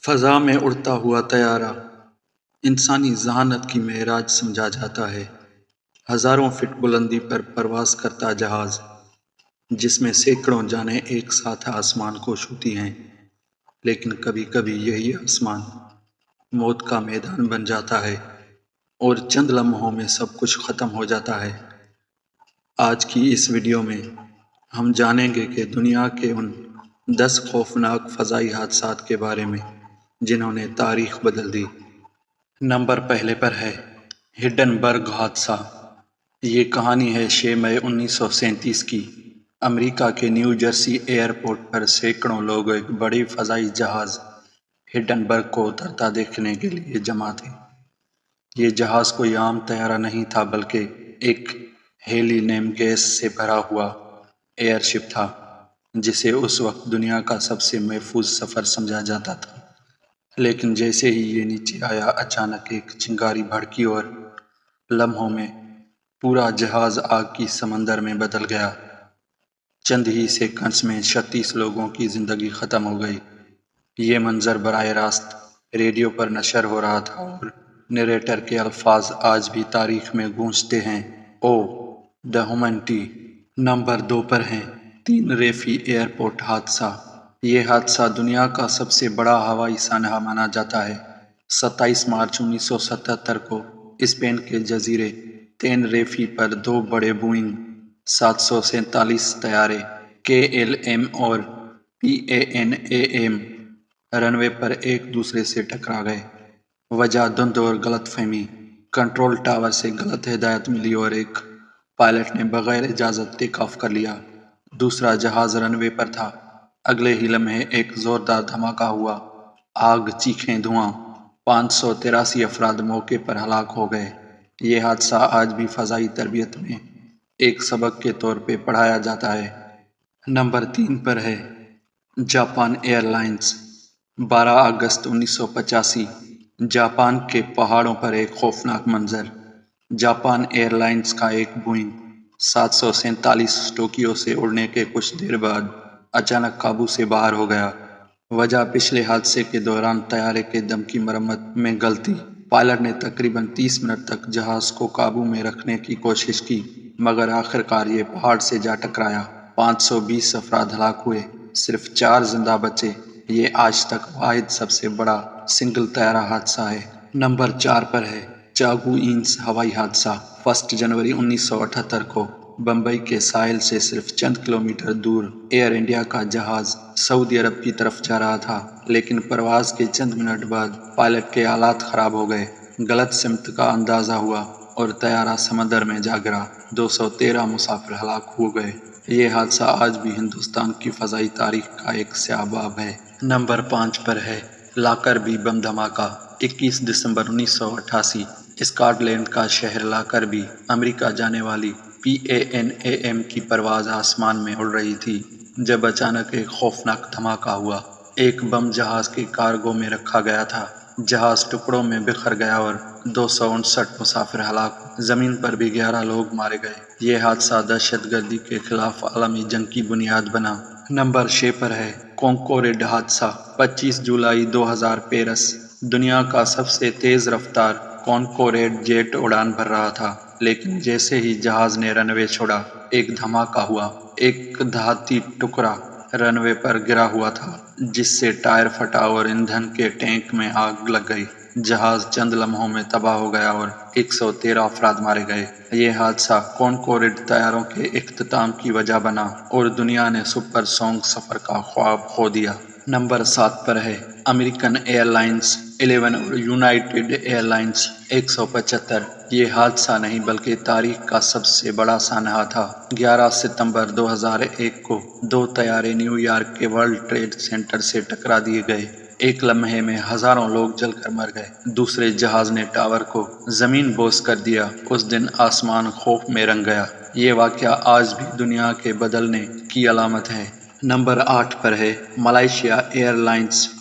فضا میں اڑتا ہوا طیارہ انسانی ذہانت کی معراج سمجھا جاتا ہے۔ ہزاروں فٹ بلندی پر پرواز کرتا جہاز، جس میں سینکڑوں جانیں ایک ساتھ آسمان کو چھوتی ہیں، لیکن کبھی کبھی یہی آسمان موت کا میدان بن جاتا ہے اور چند لمحوں میں سب کچھ ختم ہو جاتا ہے۔ آج کی اس ویڈیو میں ہم جانیں گے کہ دنیا کے ان 10 خوفناک فضائی حادثات کے بارے میں جنہوں نے تاریخ بدل دی۔ نمبر پہلے پر ہے ہنڈنبرگ حادثہ۔ یہ کہانی ہے 6 مئی 1937 کی۔ امریکہ کے نیو جرسی ایئرپورٹ پر سینکڑوں لوگ ایک بڑی فضائی جہاز ہنڈنبرگ کو اترتا دیکھنے کے لیے جمع تھے۔ یہ جہاز کوئی عام طیارہ نہیں تھا، بلکہ ایک ہیلی نیم گیس سے بھرا ہوا ایئر شپ تھا، جسے اس وقت دنیا کا سب سے محفوظ سفر سمجھا جاتا تھا۔ لیکن جیسے ہی یہ نیچے آیا، اچانک ایک چنگاری بھڑکی اور لمحوں میں پورا جہاز آگ کی سمندر میں بدل گیا۔ چند ہی سیکنڈز میں 36 لوگوں کی زندگی ختم ہو گئی۔ یہ منظر براہ راست ریڈیو پر نشر ہو رہا تھا اور نیریٹر کے الفاظ آج بھی تاریخ میں گونجتے ہیں، "او دی ہیومینٹی"۔ نمبر 2 پر ہے تینریفی ایئرپورٹ حادثہ۔ یہ حادثہ دنیا کا سب سے بڑا ہوائی سانحہ مانا جاتا ہے۔ 27 مارچ 1977 کو اسپین کے جزیرے تینریفی پر 2 بڑے بوئنگ 747 طیارے KLM اور PAN-AM رن وے پر ایک دوسرے سے ٹکرا گئے۔ وجہ دھند اور غلط فہمی۔ کنٹرول ٹاور سے غلط ہدایت ملی اور ایک پائلٹ نے بغیر اجازت ٹیک آف کر لیا۔ دوسرا جہاز رن وے پر تھا۔ اگلے ہی لمحے ایک زوردار دھماکہ ہوا، آگ، چیخیں، دھواں۔ 583 افراد موقع پر ہلاک ہو گئے۔ یہ حادثہ آج بھی فضائی تربیت میں ایک سبق کے طور پہ پڑھایا جاتا ہے۔ نمبر 3 پر ہے جاپان ایئر لائنز۔ 12 اگست 1985 جاپان کے پہاڑوں پر ایک خوفناک منظر۔ جاپان ایئر لائنز کا ایک بوئنگ 747 ٹوکیو سے اڑنے کے کچھ دیر بعد اچانک قابو سے باہر ہو گیا۔ وجہ پچھلے حادثے کے دوران طیارے کے دم کی مرمت میں غلطی۔ پائلٹ نے تقریباً 30 منٹ تک جہاز کو قابو میں رکھنے کی کوشش کی، مگر آخرکار یہ پہاڑ سے جا ٹکرایا۔ 520 افراد ہلاک ہوئے، صرف 4 زندہ بچے۔ یہ آج تک واحد سب سے بڑا سنگل طیارہ حادثہ ہے۔ نمبر 4 پر ہے چاگو اینز ہوائی حادثہ۔ 1 جنوری 1978 کو بمبئی کے ساحل سے صرف چند کلومیٹر دور ایئر انڈیا کا جہاز سعودی عرب کی طرف جا رہا تھا، لیکن پرواز کے چند منٹ بعد پائلٹ کے آلات خراب ہو گئے، غلط سمت کا اندازہ ہوا اور طیارہ سمندر میں جا گرا۔ 213 مسافر ہلاک ہو گئے۔ یہ حادثہ آج بھی ہندوستان کی فضائی تاریخ کا ایک سیاہ باب ہے۔ نمبر 5 پر ہے لاکربی بم دھماکہ۔ 21 دسمبر 1988 اسکاٹ لینڈ کا شہر لاکربی، امریکہ جانے والی PAN-AM کی پرواز آسمان میں اڑ رہی تھی جب اچانک ایک خوفناک دھماکہ ہوا۔ ایک بم جہاز کے کارگو میں رکھا گیا تھا۔ جہاز ٹکڑوں میں بکھر گیا اور 259 مسافر ہلاک ہوئے۔ زمین پر بھی 11 لوگ مارے گئے۔ یہ حادثہ دہشت گردی کے خلاف عالمی جنگ کی بنیاد بنا۔ نمبر 6 پر ہے کونکوریڈ حادثہ۔ 25 جولائی 2000 پیرس۔ دنیا کا سب سے تیز رفتار کونکوریڈ جیٹ اڑان بھر رہا تھا، لیکن جیسے ہی جہاز نے رن وے چھوڑا، ایک دھماکہ ہوا۔ ایک دھاتی ٹکڑا رن وے پر گرا ہوا تھا، جس سے ٹائر پھٹا اور ایندھن کے ٹینک میں آگ لگ گئی۔ جہاز چند لمحوں میں تباہ ہو گیا اور 113 افراد مارے گئے۔ یہ حادثہ کونکوریڈ طیاروں کے اختتام کی وجہ بنا اور دنیا نے سپر سونک سفر کا خواب کھو دیا۔ نمبر 7 پر ہے امریکن ایئر لائنز 11 اور یونائیٹڈ ایئر لائنز 175۔ یہ حادثہ نہیں بلکہ تاریخ کا سب سے بڑا سانحہ تھا۔ 11 ستمبر 2001 کو 2 طیارے نیو یارک کے ورلڈ ٹریڈ سینٹر سے ٹکرا دیے گئے۔ ایک لمحے میں ہزاروں لوگ جل کر مر گئے۔ دوسرے جہاز نے ٹاور کو زمین بوس کر دیا۔ اس دن آسمان خوف میں رنگ گیا۔ یہ واقعہ آج بھی دنیا کے بدلنے کی علامت ہے۔ نمبر 8 پر ہے ملائیشیا ایئر لائنز